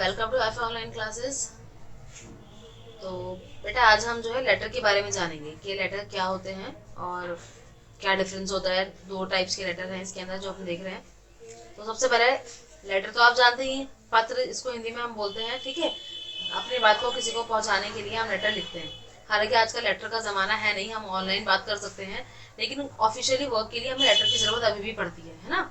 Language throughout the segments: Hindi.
Welcome to F online classes. तो बेटा आज हम जो है लेटर के बारे में जानेंगे कि लेटर क्या होते हैं और क्या डिफरेंस होता है। दो टाइप्स के लेटर हैं इसके अंदर जो हम देख रहे हैं। तो सबसे पहले लेटर तो आप जानते ही हैं, पत्र इसको हिंदी में हम बोलते हैं। ठीक है, अपनी बात को किसी को पहुंचाने के लिए हम लेटर लिखते हैं। हालांकि आजकल लेटर का ज़माना है नहीं, हम ऑनलाइन बात कर सकते हैं, लेकिन ऑफिशियली वर्क के लिए हमें लेटर की ज़रूरत अभी भी पड़ती है ना।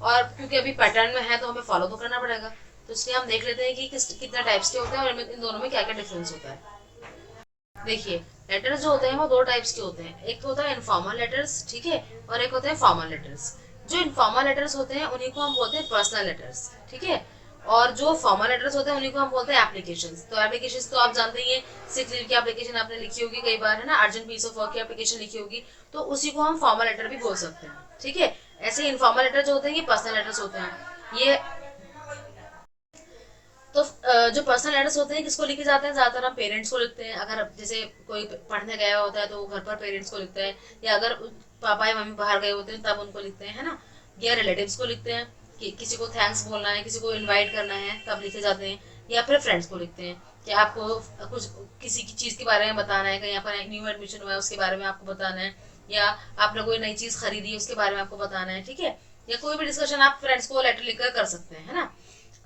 और क्योंकि अभी पैटर्न में है तो हमें फॉलो तो करना पड़ेगा। तो इसलिए हम देख लेते हैं कि कितना टाइप्स के होते हैं और इन दोनों में क्या क्या डिफरेंस होता है। देखिए, लेटर्स जो होते हैं वो दो टाइप्स के होते हैं। एक होता है इनफॉर्मल लेटर्स, ठीक है, और एक होते हैं फॉर्मल लेटर्स। जो इनफॉर्मल लेटर्स होते हैं उन्हीं को हम बोलते हैं पर्सनल लेटर्स, ठीक है। और जो फॉर्मल लेटर्स होते हैं उन्हीं को हम बोलते हैं एप्लीकेशंस। तो एप्लीकेशंस तो आप जानते ही हैं, सिक लीव की एप्लीकेशन आपने लिखी होगी कई बार, है ना, अर्जेंट पीस ऑफ वर्क की एप्लीकेशन लिखी होगी, तो उसी को हम फॉर्मल लेटर भी बोल सकते हैं, ठीक है। ऐसे इनफॉर्मल लेटर जो होते हैं ये पर्सनल लेटर्स होते हैं। ये तो जो पर्सनल लेटर्स होते हैं किसको लिखे जाते हैं, ज्यादातर हम पेरेंट्स को लिखते हैं। अगर जैसे कोई पढ़ने गया होता है तो वो घर पर पेरेंट्स को लिखता है, या अगर पापा या मम्मी बाहर गए होते हैं तब उनको लिखते हैं, है ना। या रिलेटिव्स को लिखते हैं कि किसी को थैंक्स बोलना है, किसी को इनवाइट करना है तब लिखे जाते हैं। या फिर फ्रेंड्स को लिखते हैं कि आपको कुछ किसी की चीज़ के बारे में बताना है, कहीं पर न्यू एडमिशन हुआ है उसके बारे में आपको बताना है, या आपने कोई नई चीज़ खरीदी है उसके बारे में आपको बताना है, ठीक है। या कोई भी डिस्कशन आप फ्रेंड्स को लेटर लिखकर कर सकते हैं, है ना।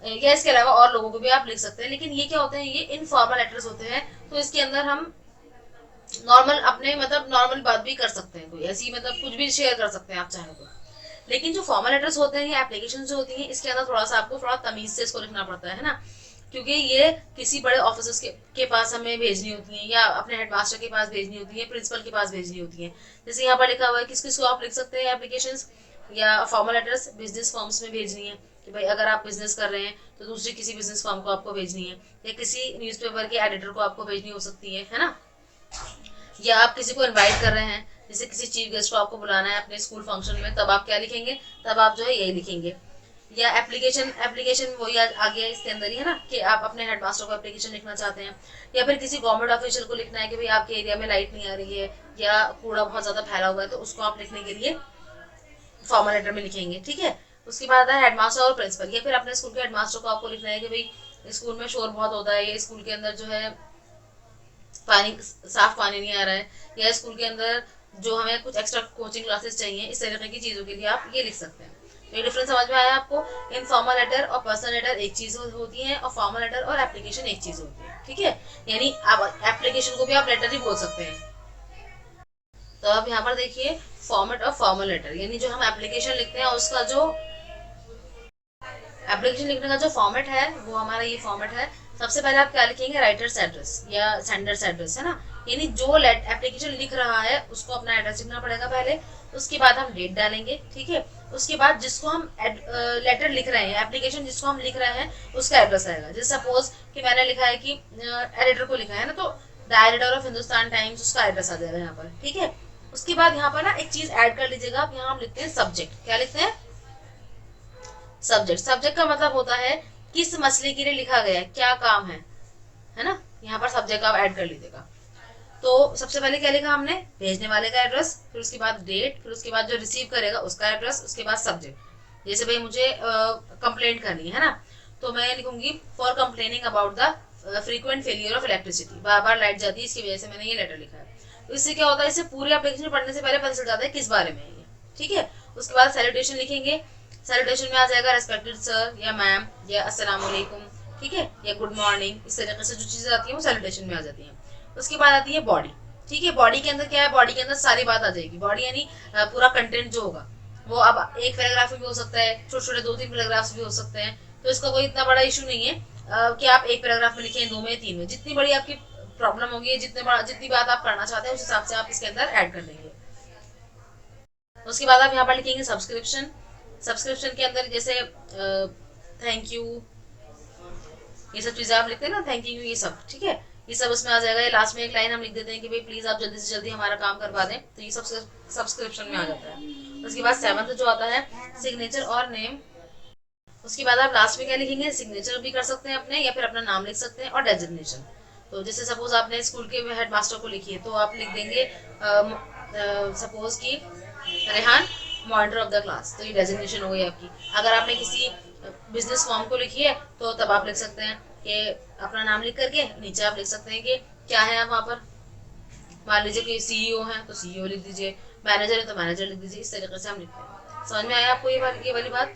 या इसके अलावा और लोगों को भी आप लिख सकते हैं। लेकिन ये क्या होते हैं, ये इनफॉर्मल लेटर्स होते हैं, तो इसके अंदर हम नॉर्मल अपने मतलब नॉर्मल बात भी कर सकते हैं, कोई ऐसी मतलब कुछ भी शेयर कर सकते हैं आप चाहें तो। लेकिन जो फॉर्मल लेटर्स होते हैं, ये एप्लीकेशन जो होती हैं, इसके अंदर थोड़ा सा आपको थोड़ा तमीज से इसको लिखना पड़ता है ना। क्योंकि ये किसी बड़े ऑफिसर्स के पास हमें भेजनी होती है, या अपने हेडमास्टर के पास भेजनी होती है, प्रिंसिपल के पास भेजनी होती है। जैसे यहाँ पर लिखा हुआ है किस किस को आप लिख सकते हैं एप्लीकेशन या फॉर्मल लेटर्स, बिजनेस फॉर्म्स में भेजनी है कि भाई अगर आप बिजनेस कर रहे हैं तो दूसरी किसी बिजनेस फॉर्म को आपको भेजनी है, या किसी न्यूज़पेपर के एडिटर को आपको भेजनी हो सकती है ना। या आप किसी को इनवाइट कर रहे हैं, जैसे किसी चीफ गेस्ट को आपको बुलाना है अपने स्कूल फंक्शन में, तब आप क्या लिखेंगे, तब आप जो है यही लिखेंगे। या एप्लीकेशन एप्लीकेशन वही आ गया इसके अंदर ही, है ना, कि आप अपने हेडमास्टर को एप्लीकेशन लिखना चाहते हैं। या फिर किसी गवर्नमेंट ऑफिशियल को लिखना है कि भाई आपके एरिया में लाइट नहीं आ रही है या कूड़ा बहुत ज्यादा फैला हुआ है, तो उसको आप लिखने के लिए फॉर्मल लेटर में लिखेंगे, ठीक है। उसके बाद है हेडमास्टर और प्रिंसिपल, या फिर अपने स्कूल के हेडमास्टर को आपको लिखना है कि भाई स्कूल में शोर बहुत होता है, ये स्कूल के अंदर जो है पानी साफ पानी नहीं आ रहा है, या स्कूल के अंदर जो हमें कुछ एक्स्ट्रा कोचिंग क्लासेस चाहिए, इस तरीके की चीज़ों के लिए आप ये लिख सकते हैं। तो ये डिफरेंस समझ में आया आपको। इनफॉर्मल लेटर और पर्सनल लेटर एक चीज़ होती है, और फॉर्मल लेटर और एप्लीकेशन एक चीज़ होती है, ठीक है। यानी आप एप्लीकेशन को भी आप लेटर ही बोल सकते हैं। तो अब यहाँ पर देखिए फॉर्मेट ऑफ फॉर्मल लेटर, यानी जो हम एप्लीकेशन लिखते हैं उसका जो एप्लीकेशन लिखने का जो फॉर्मेट है वो हमारा ये फॉर्मेट है। सबसे पहले आप क्या लिखेंगे, राइटर्स एड्रेस या सेंडर्स एड्रेस, है ना। यानी जो एप्लीकेशन लिख रहा है उसको अपना एड्रेस लिखना पड़ेगा पहले। उसके बाद हम डेट डालेंगे, ठीक है। उसके बाद जिसको हम लेटर लिख रहे हैं, एप्लीकेशन जिसको हम लिख रहे हैं उसका एड्रेस आएगा। जैसे सपोज कि मैंने लिखा है कि एडिटर को लिखा है ना, तो the editor of Hindustan times, उसका एड्रेस आ जाएगा यहाँ पर, ठीक है। उसके बाद यहाँ पर ना एक चीज ऐड कर लीजिएगा आप, यहाँ हम लिखते हैं सब्जेक्ट। क्या लिखते हैं, सब्जेक्ट। सब्जेक्ट का मतलब होता है किस मसले के लिए लिखा गया है, क्या काम है ना। यहाँ पर सब्जेक्ट आप ऐड कर लीजिएगा। तो सबसे पहले क्या लिखा हमने, भेजने वाले का एड्रेस, फिर उसके बाद डेट, फिर उसके बाद जो रिसीव करेगा उसका एड्रेस, उसके बाद सब्जेक्ट। जैसे भाई मुझे कंप्लेंट करनी है ना, तो मैं लिखूंगी for complaining about the frequent failure of electricity, bar bar light जाती है इसकी वजह से मैंने ये लेटर लिखा है। तो इससे क्या होता है, इससे पूरे एप्लीकेशन पढ़ने से पहले पता चल जाता है किस बारे में है ये, ठीक है। उसके बाद सैल्यूटेशन लिखेंगे। सैल्यूटेशन में आ जाएगा रेस्पेक्टेड सर या मैम या अस्सलाम वालेकुम, ठीक है, या गुड मॉर्निंग। इस तरीके से जो चीजें आती हैं वो सैल्यूटेशन में आ जाती हैं। उसके बाद आती है बॉडी, ठीक है। बॉडी के अंदर क्या है, बॉडी के अंदर सारी बात आ जाएगी। बॉडी यानी पूरा कंटेंट जो होगा वो अब एक पैराग्राफ में भी हो सकता है, छोटे छोटे 2-3 पैराग्राफ्स भी हो सकते हैं। तो इसका कोई इतना बड़ा इशू नहीं है कि आप एक पैराग्राफ में लिखें, 2 में, 3 में, जितनी बड़ी आपकी प्रॉब्लम होगी, जितनी बात आप करना चाहते हैं उस हिसाब से आप इसके अंदर ऐड कर देंगे। उसके बाद आप यहाँ पर लिखेंगे सब्सक्रिप्शन। सब्सक्रिप्शन के अंदर जैसे थैंक यू, ये सब चीजें आप लिखते हैं ना, थैंक यू, ये सब, ठीक है, ये सब उसमें आ जाएगा। ये लास्ट में एक लाइन हम लिख देते हैं कि भाई प्लीज आप जल्दी से जल्दी हमारा काम करवा दें, तो ये सब सब्सक्रिप्शन में आ जाता है। उसके बाद 7th जो आता है सिग्नेचर और नेम। उसके बाद आप लास्ट में क्या लिखेंगे, सिग्नेचर भी कर सकते हैं अपने, या फिर अपना नाम लिख सकते हैं, और डेजिग्नेशन। तो जैसे सपोज आपने स्कूल के हेडमास्टर को लिखी है तो आप लिख देंगे सपोज कि Rehan monitor of the class, तो ये डेजिग्नेशन हो गई आपकी। अगर आपने किसी बिजनेस फॉर्म को लिखिए तो तब आप लिख सकते हैं कि अपना नाम लिख करके नीचे आप लिख सकते हैं कि क्या है आप वहाँ पर। मान लीजिए कि सीईओ है तो सीईओ लिख दीजिए, मैनेजर है तो मैनेजर लिख दीजिए। इस तरीके से हम लिखते हैं। समझ में आया आपको ये वाली बात?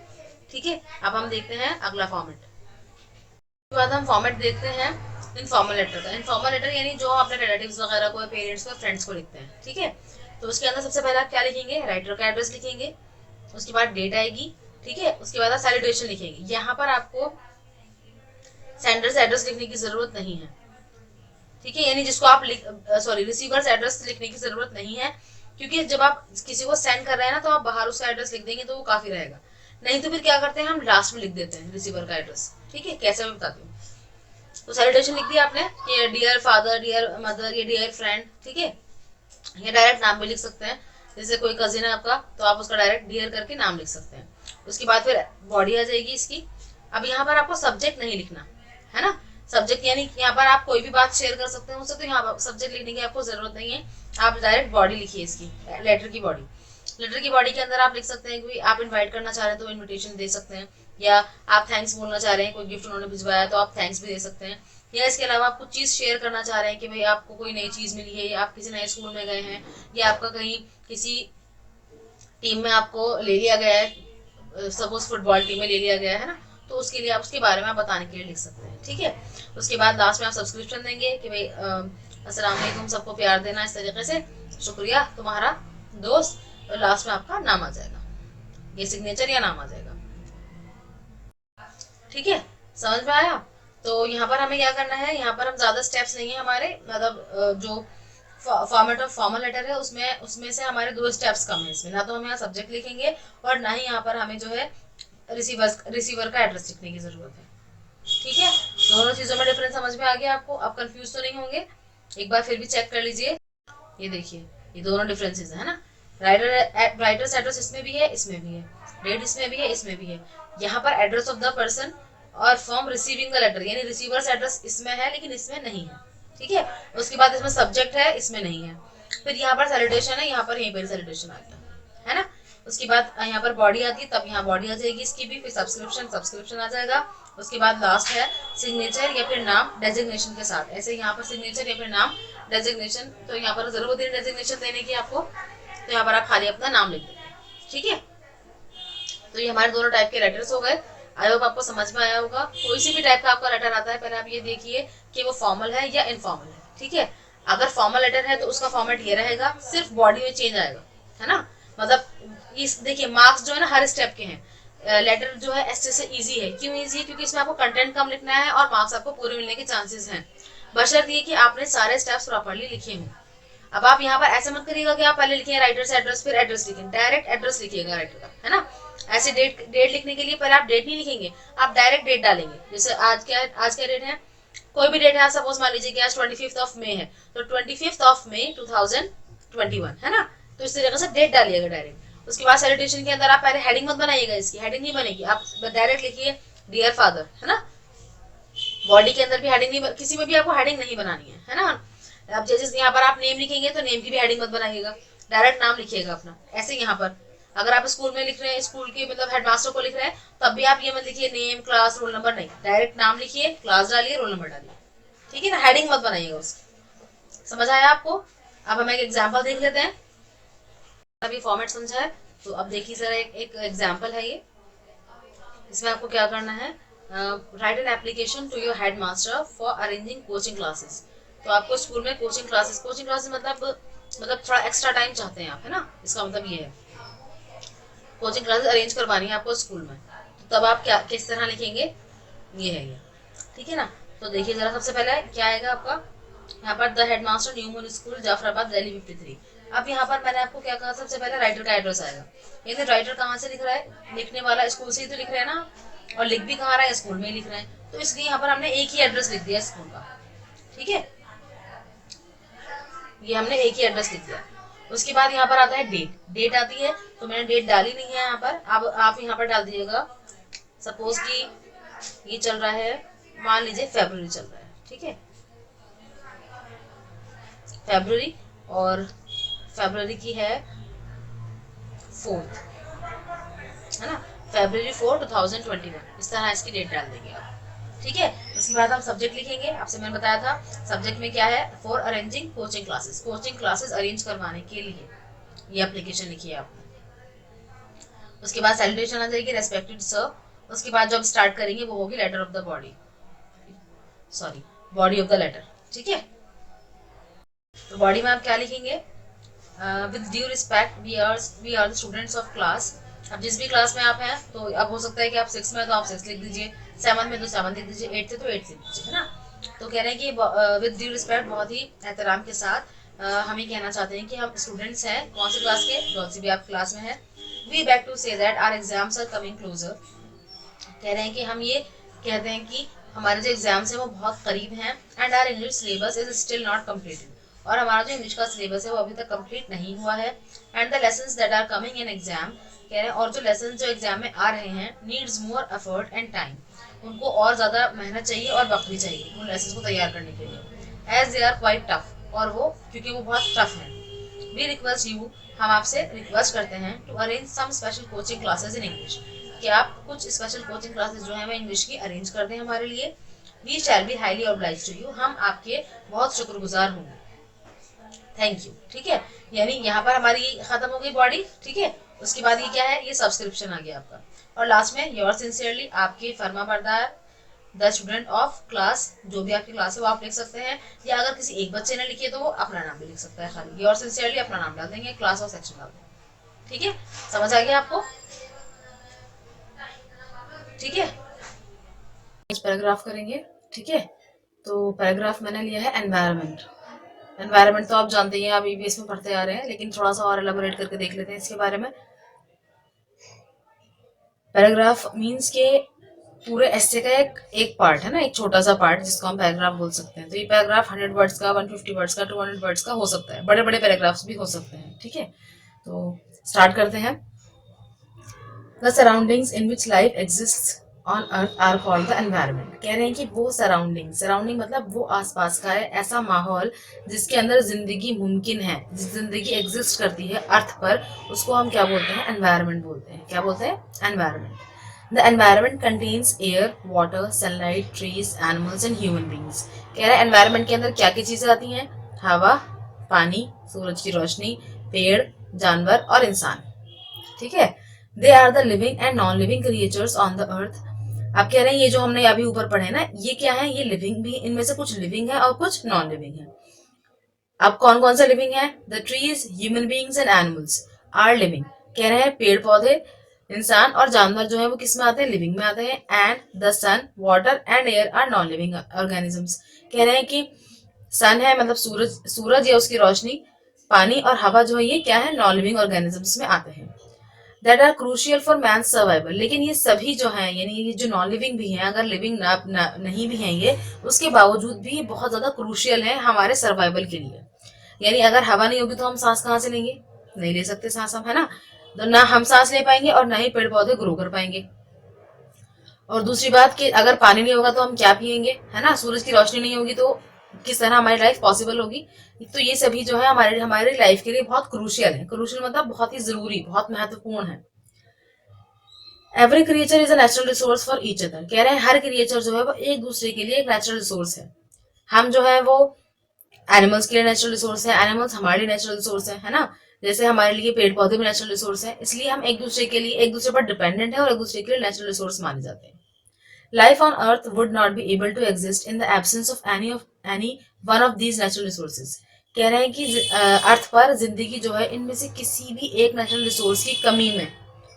ठीक है, अब हम देखते हैं अगला फॉर्मेट। उसके बाद हम फॉर्मेट देखते हैं इनफॉर्मल लेटर का। इनफॉर्मल लेटर यानी जो अपने रिलेटिव्स वगैरह को, पेरेंट्स को, फ्रेंड्स को लिखते हैं। ठीक है, तो उसके अंदर सबसे पहले आप क्या लिखेंगे? राइटर का एड्रेस लिखेंगे, उसके बाद डेट आएगी। ठीक है, उसके बाद आप सैल्यूटेशन लिखेंगे। यहाँ पर आपको सेंडर्स एड्रेस लिखने की जरूरत नहीं है। ठीक है, यानी जिसको आप रिसीवर्स एड्रेस लिखने की जरूरत नहीं है, क्योंकि जब आप किसी को सेंड कर रहे हैं ना तो आप बाहर उसका एड्रेस लिख देंगे तो वो काफी रहेगा। नहीं तो फिर क्या करते हैं, हम लास्ट में लिख देते हैं रिसीवर का एड्रेस। ठीक है, कैसे मैं बताती हूँ। तो सैल्यूटेशन लिख दिया आपने कि डियर फादर, डियर मदर, ये डियर फ्रेंड। ठीक है, ये डायरेक्ट नाम भी लिख सकते हैं। जैसे कोई कजिन है आपका तो आप उसका डायरेक्ट डियर करके नाम लिख सकते हैं। उसके बाद फिर बॉडी आ जाएगी इसकी। अब यहाँ पर आपको सब्जेक्ट नहीं लिखना है ना। सब्जेक्ट यानी यहाँ पर आप कोई भी बात शेयर कर सकते हैं उससे, तो यहाँ पर सब्जेक्ट लिखने की आपको जरूरत नहीं है। आप डायरेक्ट बॉडी लिखिए इसकी, लेटर की बॉडी। लेटर की बॉडी के अंदर आप लिख सकते हैं कि आप इनवाइट करना चाह रहे हैं तो इनविटेशन दे सकते हैं, या आप थैंक्स बोलना चाह रहे हैं, कोई गिफ्ट उन्होंने भिजवाया तो आप थैंक्स भी दे सकते हैं, या इसके अलावा आप कुछ चीज़ शेयर करना चाह रहे हैं कि भाई आपको कोई नई चीज़ मिली है, या आप किसी नए स्कूल में गए हैं, या आपका कहीं किसी टीम में आपको ले लिया गया है, सपोज फुटबॉल टीम में ले लिया गया है ना, तो उसके लिए आप उसके बारे में आप बताने के लिए लिख सकते हैं। ठीक है, उसके बाद लास्ट में आप सब्सक्रिप्शन देंगे कि भाई अस्सलाम वालेकुम, सबको प्यार देना, इस तरीके से, शुक्रिया तुम्हारा दोस्त, और लास्ट में आपका नाम आ जाएगा, ये सिग्नेचर या नाम आ जाएगा। ठीक है, समझ में आया? तो यहाँ पर हमें क्या करना है, यहाँ पर हम ज्यादा स्टेप्स नहीं है हमारे, मतलब जो फॉर्मेट ऑफ फॉर्मल लेटर है उसमें से हमारे 2 स्टेप्स कम है इसमें। ना तो हम यहाँ सब्जेक्ट लिखेंगे और ना ही यहाँ पर हमें जो है रिसीवर का एड्रेस लिखने की जरूरत है। ठीक है, दोनों चीजों में डिफरेंस समझ में आ गया आपको? आप कंफ्यूज तो नहीं होंगे? एक बार फिर भी चेक कर लीजिए। ये देखिए, ये दोनों डिफरेंसेस है ना। राइटर्स एड्रेस इसमें भी है, इसमें भी है, डेट इसमें भी है, इसमें भी है। यहाँ पर एड्रेस ऑफ द पर्सन और फ्रॉम रिसीविंग द लेटर, यानी रिसीवर्स एड्रेस इसमें है लेकिन इसमें नहीं है। ठीक है, उसके बाद इसमें सब्जेक्ट है, इसमें नहीं है। फिर यहाँ पर सैल्यूटेशन है, यहाँ पर यहीं पर सैल्यूटेशन आ गया है ना। उसके बाद यहाँ पर बॉडी आती है, तब यहाँ बॉडी आ जाएगी इसकी भी, फिर सब्सक्रिप्शन आ जाएगा। उसके बाद लास्ट है सिग्नेचर या फिर नाम डेजिग्नेशन के साथ। ऐसे यहाँ पर सिग्नेचर या फिर नाम डेजिग्नेशन, तो यहाँ पर जरूरत है डेजिग्नेशन देने की आपको, तो यहाँ पर आप खाली अपना नाम लिख देंगे। ठीक है, तो ये हमारे दोनों टाइप के लेटर्स हो गए। आई होप आपको समझ में आया होगा। कोई सी भी टाइप का आपका लेटर आता है, पहले आप ये देखिए कि वो फॉर्मल है या इनफॉर्मल है। ठीक है, अगर फॉर्मल लेटर है तो उसका फॉर्मेट ये रहेगा, सिर्फ बॉडी में चेंज आएगा, है ना। मतलब इस देखिए, मार्क्स जो है ना हर स्टेप के हैं। लेटर जो है ऐसे से इजी है। क्यों इजी है? क्योंकि इसमें आपको कंटेंट कम लिखना है और मार्क्स आपको पूरे मिलने के चांसेस हैं, बशर्ते ये कि आपने सारे स्टेप्स प्रॉपर्ली लिखे हों। अब आप यहाँ पर ऐसे मत करिएगा कि आप पहले लिखिए राइटर्स एड्रेस फिर एड्रेस लिखें, डायरेक्ट एड्रेस लिखिएगा राइटर का, है ना। ऐसे डेट लिखने के लिए पहले आप डेट नहीं लिखेंगे, आप डायरेक्ट डेट डालेंगे। जैसे आज क्या डेट है, कोई भी डेट है, सपोज मान लीजिए कि आज 25 मई है, तो 25 मई 2021, है ना। तो इस तरीके से डेट डालिएगा डायरेक्ट। उसके बाद सैल्यूटेशन के अंदर आप पहले हेडिंग मत बनाइएगा, इसकी हेडिंग नहीं बनेगी, आप डायरेक्ट लिखिए डियर फादर, है ना। बॉडी के अंदर भी हेडिंग नहीं, किसी में भी आपको हेडिंग नहीं बनानी है ना। अब जैसे यहाँ पर आप नेम लिखेंगे तो नेम की भी हेडिंग मत बनाइएगा, डायरेक्ट नाम लिखिएगा अपना। ऐसे यहाँ पर अगर आप स्कूल में लिख रहे हैं, स्कूल के मतलब हेडमास्टर को लिख रहे हैं, तब भी आप ये मत लिखिए नेम, क्लास, रोल नंबर, नहीं, डायरेक्ट नाम लिखिए, क्लास डालिए, रोल नंबर डालिए। ठीक है ना, हेडिंग मत बनाइएगा उसकी। समझ आया आपको? अब हम एक एग्जाम्पल देख लेते हैं। अभी फॉर्मेट समझा है तो अब देखिए जरा, एक एग्जाम्पल है ये। इसमें आपको क्या करना है, write an application to your headmaster for arranging coaching classes. तो आपको स्कूल में कोचिंग क्लासेस मतलब थोड़ा एक्स्ट्रा टाइम चाहते हैं आप, है ना। इसका मतलब ये है कोचिंग क्लासेस अरेंज करवानी है आपको स्कूल में, तो तब आप क्या किस तरह लिखेंगे, ये है ये। ठीक है ना, तो देखिए जरा, सबसे पहले क्या आएगा आपका, यहाँ पर the headmaster new moon school Jafrabad Delhi 53। अब यहाँ पर मैंने आपको क्या कहा, सबसे पहले राइटर का एड्रेस आएगा। यानी राइटर कहाँ से लिख रहा है, लिखने वाला स्कूल से ही तो लिख रहा है ना, और लिख भी कहाँ रहा है, स्कूल में ही लिख रहे हैं, तो इसलिए यहाँ पर हमने एक ही एड्रेस लिख दिया स्कूल का। ठीक है, ये हमने एक ही एड्रेस लिख दिया। उसके बाद यहाँ पर आता है डेट आती है, तो मैंने डेट डाली नहीं है यहाँ पर। अब आप यहाँ पर डाल दीजिएगा, सपोज कि ये चल रहा है, मान लीजिए फरवरी चल रहा है। ठीक है, फरवरी, और फरवरी की है 4, है ना। February 4, 2021, इस तरह इसकी डेट डाल देंगे आप। ठीक है, उसके बाद हम सब्जेक्ट लिखेंगे। आपसे मैंने बताया था सब्जेक्ट में क्या है, for arranging coaching classes, coaching classes arrange करवाने के लिए ये एप्लीकेशन लिखी है आपने। उसके बाद सैल्यूटेशन आ जाएगी, रेस्पेक्टेड सर। उसके बाद जब स्टार्ट करेंगे वो होगी letter of the body, sorry body of the letter. ठीक है, तो बॉडी में आप क्या लिखेंगे, with due respect we are the students of class. अब जिस भी क्लास में आप हैं, तो अब हो सकता है कि आप 6 में तो आप 6 लिख दीजिए, 7 में तो 7 लिख दीजिए, 8 है तो 8 लिख दीजिए, है ना। तो कह रहे हैं कि विद ड्यू रिस्पेक्ट, बहुत ही एहतराम के साथ हम ये कहना चाहते हैं कि हम स्टूडेंट्स हैं कौन सी क्लास के, कौन सी भी आप क्लास में है। We beg to say that our exams are coming closer. कह रहे हैं कि हम ये कहते हैं कि हमारे जो एग्जाम्स हैं वो बहुत करीब हैं। And our English syllabus is still not completed, और हमारा जो इंग्लिश का सिलेबस है वो अभी तक कंप्लीट नहीं हुआ है। And the lessons that are coming in exam, कह रहे हैं और जो लेसन जो एग्जाम में आ रहे हैं, needs more effort and time, उनको और ज़्यादा मेहनत चाहिए और वक्त भी चाहिए उन लेसन को तैयार करने के लिए। As they are quite tough, और वो क्योंकि वो बहुत टफ हैं। वी रिक्वेस्ट यू, हम आपसे रिक्वेस्ट करते हैं to arrange some special coaching classes in English, कि आप कुछ स्पेशल कोचिंग क्लासेस जो है वो इंग्लिश की अरेंज कर दें हमारे लिए। We shall be highly oblige to you, हम आपके बहुत शुक्रगुजार होंगे, थैंक यू। ठीक है, यानी यहाँ पर हमारी खत्म हो गई बॉडी। ठीक है, उसके बाद ये क्या है, ये सब्सक्रिप्शन आ गया आपका, और लास्ट में योर सिंसियरली, आपके फर्मा बरदार द स्टूडेंट ऑफ क्लास, जो भी आपकी क्लास है वो आप लिख सकते हैं, या अगर किसी एक बच्चे ने लिखी है तो वो अपना नाम भी लिख सकता है, खाली योर सिंसियरली अपना नाम डाल देंगे, क्लास और सेक्शन डाल देंगे। ठीक है, समझ आ गया आपको। ठीक है, पैराग्राफ करेंगे। ठीक है, तो पैराग्राफ मैंने लिया है एनवायरनमेंट। एनवायरनमेंट तो आप जानते हैं, आप ईबीएस में पढ़ते आ रहे हैं, लेकिन थोड़ा सा और एलाबोरेट करके देख लेते हैं इसके बारे में। पैराग्राफ मीन्स के पूरे एस्से का एक पार्ट है ना, एक छोटा सा पार्ट जिसको हम पैराग्राफ बोल सकते हैं। तो ये पैराग्राफ 100 वर्ड्स का, 150 वर्ड्स का, 200 वर्ड्स का हो सकता है, बड़े बड़े पैराग्राफ्स भी हो सकते हैं। ठीक है, तो स्टार्ट करते हैं। The surroundings in which life exist on earth are called the environment. कह रहे हैं कि वो सराउंडिंग मतलब वो आसपास का है ऐसा माहौल जिसके अंदर जिंदगी मुमकिन है, जिंदगी एग्जिस्ट करती है अर्थ पर, उसको हम क्या बोलते हैं, एनवायरनमेंट बोलते हैं। क्या बोलते हैं, environment. The environment contains air, water, sunlight, trees, animals and human beings. कह रहे हैं एनवायरनमेंट के अंदर क्या क्या चीजें आती हैं, हवा, पानी, सूरज की रोशनी, पेड़, जानवर और इंसान। ठीक है, they are the living and non living creatures on the earth. आप कह रहे हैं ये जो हमने अभी ऊपर पढ़े ना, ये क्या है, ये लिविंग भी, इनमें से कुछ लिविंग है और कुछ नॉन लिविंग है। अब कौन कौन सा लिविंग है, the trees, human beings and animals are living. कह रहे हैं पेड़ पौधे, इंसान और जानवर जो है वो किस में आते हैं, लिविंग में आते हैं। And the sun, water and air are non living organisms. कह रहे हैं कि सन है मतलब सूरज या उसकी रोशनी, पानी और हवा जो है ये क्या है, नॉन लिविंग ऑर्गेनिजम्स में आते हैं। That are crucial for man survival. लेकिन ये सभी जो हैं, यानी ये जो नॉन लिविंग भी हैं, अगर लिविंग नहीं भी हैं ये, उसके बावजूद भी ये बहुत ज्यादा क्रूशियल है हमारे सर्वाइवल के लिए। यानी अगर हवा नहीं होगी तो हम सांस कहाँ से लेंगे, नहीं ले सकते सांस हम, है ना। तो ना हम सांस ले पाएंगे और ना ही पेड़ पौधे ग्रो कर पाएंगे। और दूसरी बात कि अगर पानी नहीं होगा तो हम क्या पियेंगे, है ना। सूरज की रोशनी नहीं होगी तो किस तरह हमारी लाइफ पॉसिबल होगी। तो ये सभी जो है हमारी लाइफ के लिए बहुत क्रूशियल है। क्रूशियल मतलब बहुत ही जरूरी, बहुत महत्वपूर्ण है। Every creature is a natural resource for each other. कह रहे हैं हर क्रिएचर जो है वो एक दूसरे के लिए एक नेचुरल रिसोर्स है। हम जो है वो एनिमल्स के लिए नेचुरल रिसोर्स है, एनिमल्स हमारे लिए नेचुरल रिसोर्स है ना। जैसे हमारे लिए पेड़ पौधे भी नेचुरल रिसोर्स है, इसलिए हम एक दूसरे के लिए, एक दूसरे पर डिपेंडेंट है और एक दूसरे के लिए नेचुरल रिसोर्स माने जाते हैं। Life on Earth would not be able to exist in the absence of any one of these natural resources. कह रहे हैं कि अर्थ पर जिंदगी जो है इनमें से किसी भी एक नेचुरल रिसोर्स की कमी में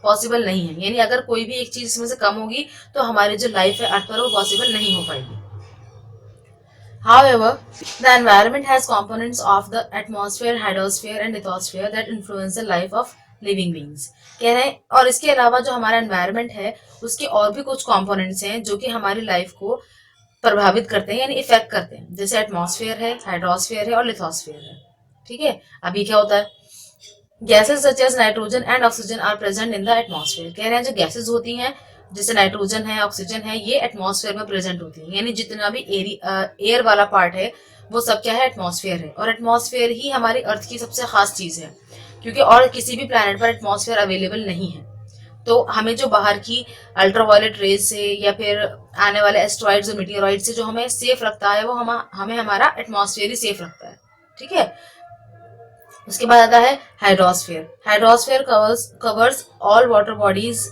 पॉसिबल नहीं है। यानी अगर कोई भी एक चीज इसमें से कम होगी तो हमारी जो लाइफ है अर्थ पर वो पॉसिबल नहीं हो पाएगी। However, the environment has components of the atmosphere, hydrosphere and lithosphere that influence the life of living beings. कह रहे हैं और इसके अलावा जो हमारा एनवायरनमेंट है उसके और भी कुछ कंपोनेंट्स हैं जो कि हमारी लाइफ को प्रभावित करते हैं, यानी इफेक्ट करते हैं। जैसे एटमॉस्फेयर है, हाइड्रोस्फेयर है और लिथोस्फेयर है। ठीक है, अभी क्या होता है, gases such as nitrogen and oxygen are present in the atmosphere. कह रहे हैं जो गैसेस होती हैं जैसे नाइट्रोजन है, ऑक्सीजन है, ये एटमॉस्फेयर में प्रेजेंट होती है। यानी जितना भी एयर वाला पार्ट है वो सब क्या है, एटमॉस्फेयर है। और एटमॉस्फेयर ही हमारी अर्थ की सबसे खास चीज है, क्योंकि और किसी भी प्लैनेट पर एटमॉस्फेयर अवेलेबल नहीं है। तो हमें जो बाहर की अल्ट्रावायलेट रेज से या फिर आने वाले एस्ट्रॉइड्स और मीटियोराइड से जो हमें सेफ रखता है वो हमें हमारा एटमॉस्फेयर ही सेफ रखता है। ठीक है। उसके बाद आता है hydrosphere. Hydrosphere covers all water bodies,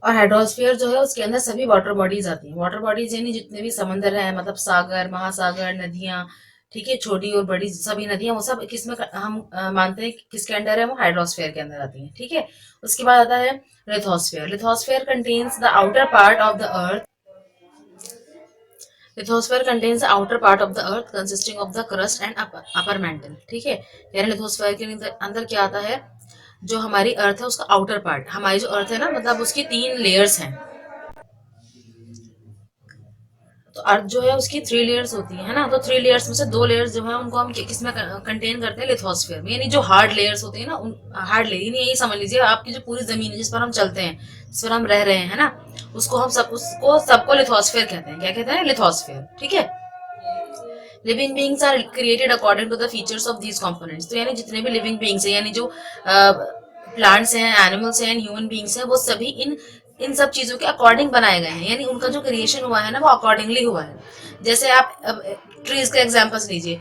और हाइड्रोस्फीयर जो है उसके अंदर सभी वाटर बॉडीज आती हैं। वाटर बॉडीज यानी जितने भी समंदर हैं, मतलब सागर, महासागर, नदियां, ठीक है, छोटी और बड़ी सभी नदियां, वो सब किसमें हम मानते हैं किसके अंडर है, वो हाइड्रोस्फीयर के अंदर आती हैं। ठीक है। उसके बाद आता है lithosphere. Lithosphere contains the outer part of the earth. Lithosphere contains the outer part of the earth consisting of the crust and upper mantle. ठीक है। यानी लिथोस्फीयर के अंदर क्या आता है, जो हमारी अर्थ है उसका आउटर पार्ट, हमारी जो अर्थ है ना, मतलब उसकी 3 लेयर्स हैं। तो अर्थ जो है उसकी 3 लेयर्स होती है ना, तो 3 लेयर्स में से 2 लेयर्स जो है उनको हम किसमें कंटेन करते हैं, लिथोस्फीयर में। यानी जो हार्ड लेयर्स होती है ना, उन हार्ड लेयर, यानी यही समझ लीजिए आपकी जो पूरी जमीन है जिस पर हम चलते हैं, जिस पर हम रह रहे हैं, है ना, उसको सबको लिथोस्फीयर कहते हैं। क्या कहते हैं? लिथोस्फीयर। ठीक है। Living beings are created according to the features of these components. तो यानी जितने भी लिविंग बींग्स हैं, यानी जो प्लांट्स हैं, एनिमल्स हैं, ह्यूमन बींग्स हैं, वो सभी इन इन सब चीजों के अकॉर्डिंग बनाए गए हैं। यानी उनका जो क्रिएशन हुआ है ना, वो अकॉर्डिंगली हुआ है। जैसे आप ट्रीज का एग्जाम्पल्स लीजिए,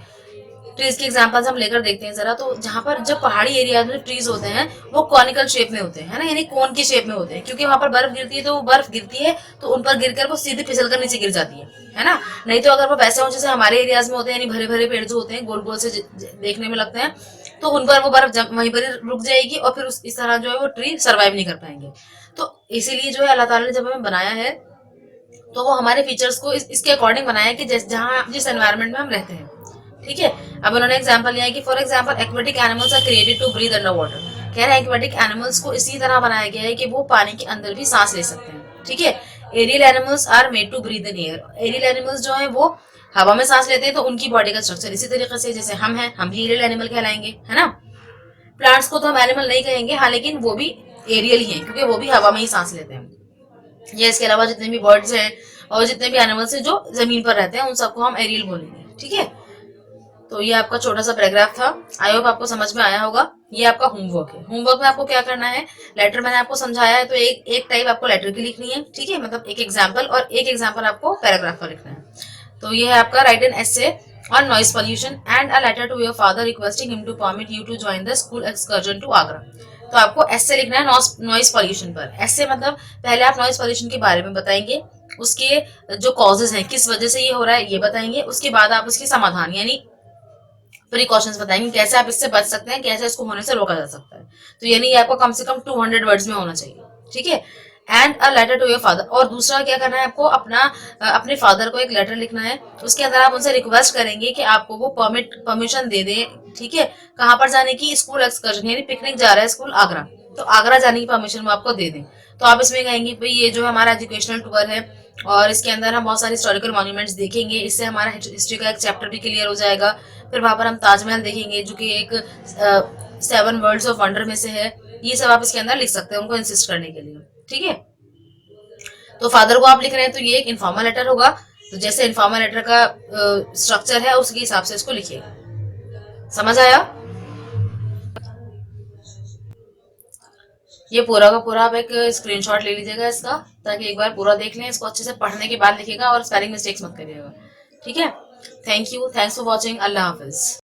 ट्रीज के एग्जांपल्स हम लेकर देखते हैं जरा। तो जहां पर जब पहाड़ी एरिया में ट्रीज होते हैं वो कॉनिकल शेप में होते हैं, है ना, यानी कोन की शेप में होते हैं, क्योंकि वहां पर बर्फ गिरती है, तो वो बर्फ गिरती है तो उन पर गिरकर वो सीधे फिसल कर नीचे गिर जाती है ना। नहीं तो अगर वो वैसे हो जैसे हमारे एरियाज में होते हैं, यानी भरे भरे पेड़ जो होते हैं गोल गोल से देखने में लगते हैं, तो उन पर वो बर्फ वहीं पर रुक जाएगी और फिर इस तरह जो है वो ट्री सर्वाइव नहीं कर पाएंगे। तो इसीलिए जो है अल्लाह ताला ने जब हमें बनाया है, तो वो हमारे फीचर्स को इसके अकॉर्डिंग बनाया है कि जहाँ जिस एनवायरमेंट में हम रहते हैं। ठीक है। अब उन्होंने एग्जांपल लिया है कि for example aquatic animals are created to breathe under water. कह रहे हैं एक्वेटिक एनिमल्स को इसी तरह बनाया गया है कि वो पानी के अंदर भी सांस ले सकते हैं। ठीक है। Aerial animals are made to breathe in air. Aerial animals जो है वो हवा में सांस लेते हैं, तो उनकी बॉडी का स्ट्रक्चर इसी तरीके से जैसे हम हैं, हम भी एरियल एनिमल कहलाएंगे, है ना। प्लांट्स को तो हम एनिमल नहीं कहेंगे, हाँ, लेकिन वो भी एरियल ही है क्योंकि वो भी हवा में ही सांस लेते हैं। ये इसके अलावा जितने भी बर्ड्स हैं और जितने भी एनिमल्स हैं जो जमीन पर रहते हैं, उन सबको हम एरियल बोलेंगे। ठीक है। तो ये आपका छोटा सा पैराग्राफ था। आई होप आपको समझ में आया होगा। ये आपका होमवर्क है। होमवर्क में आपको क्या करना है, लेटर मैंने आपको समझाया है, तो एक टाइप आपको लेटर की लिखनी है। ठीक है, मतलब एक एग्जाम्पल, और एक एग्जाम्पल आपको पैराग्राफ का लिखना है। तो ये है आपका write an essay on noise pollution and a letter to your father requesting him to permit you to join the school excursion to Agra. तो आपको एसे लिखना है नॉइस पॉल्यूशन पर। एसे मतलब पहले आप नॉइस पॉल्यूशन के बारे में बताएंगे, उसके जो कॉजेज हैं, किस वजह से ये हो रहा है ये बताएंगे, उसके बाद आप उसके समाधान यानी प्रिकॉशंस बताएंगे, कैसे आप इससे बच सकते हैं, कैसे इसको होने से रोका जा सकता है। तो यानी ये आपको कम से कम 200 वर्ड्स में होना चाहिए। ठीक है। And a letter to your father. और दूसरा क्या करना है आपको, अपने फादर को एक लेटर लिखना है। उसके अंदर आप उनसे रिक्वेस्ट करेंगे कि आपको वो परमिशन दे दे। ठीक है। कहाँ पर जाने की, स्कूल एक्सकर्जन, यानी पिकनिक जा रहा है स्कूल आगरा, तो आगरा जाने की परमिशन वो आपको दे दें। तो आप इसमें कहेंगे भाई ये जो हमारा एजुकेशनल टूर है और इसके अंदर हम बहुत सारे हिस्टोरिकल मॉन्यूमेंट्स देखेंगे, इससे हमारा हिस्ट्री का एक चैप्टर भी क्लियर हो जाएगा। फिर वहां पर हम ताजमहल देखेंगे जो कि एक 7 वर्ल्ड्स ऑफ वंडर में से है। ये सब आप इसके अंदर लिख सकते हैं उनको इंसिस्ट करने के लिए। ठीक है। तो फादर को आप लिख रहे हैं तो ये एक इन्फॉर्मल लेटर होगा। तो जैसे इन्फॉर्मल लेटर का स्ट्रक्चर है उसके हिसाब से इसको लिखिएगा। समझ आया? ये पूरा का पूरा आप एक स्क्रीनशॉट ले लीजिएगा इसका, ताकि एक बार पूरा देख लें, इसको अच्छे से पढ़ने के बाद लिखिएगा और स्पेलिंग मिस्टेक्स मत करिएगा। ठीक है। Thank you, thanks for watching. Allah Hafiz.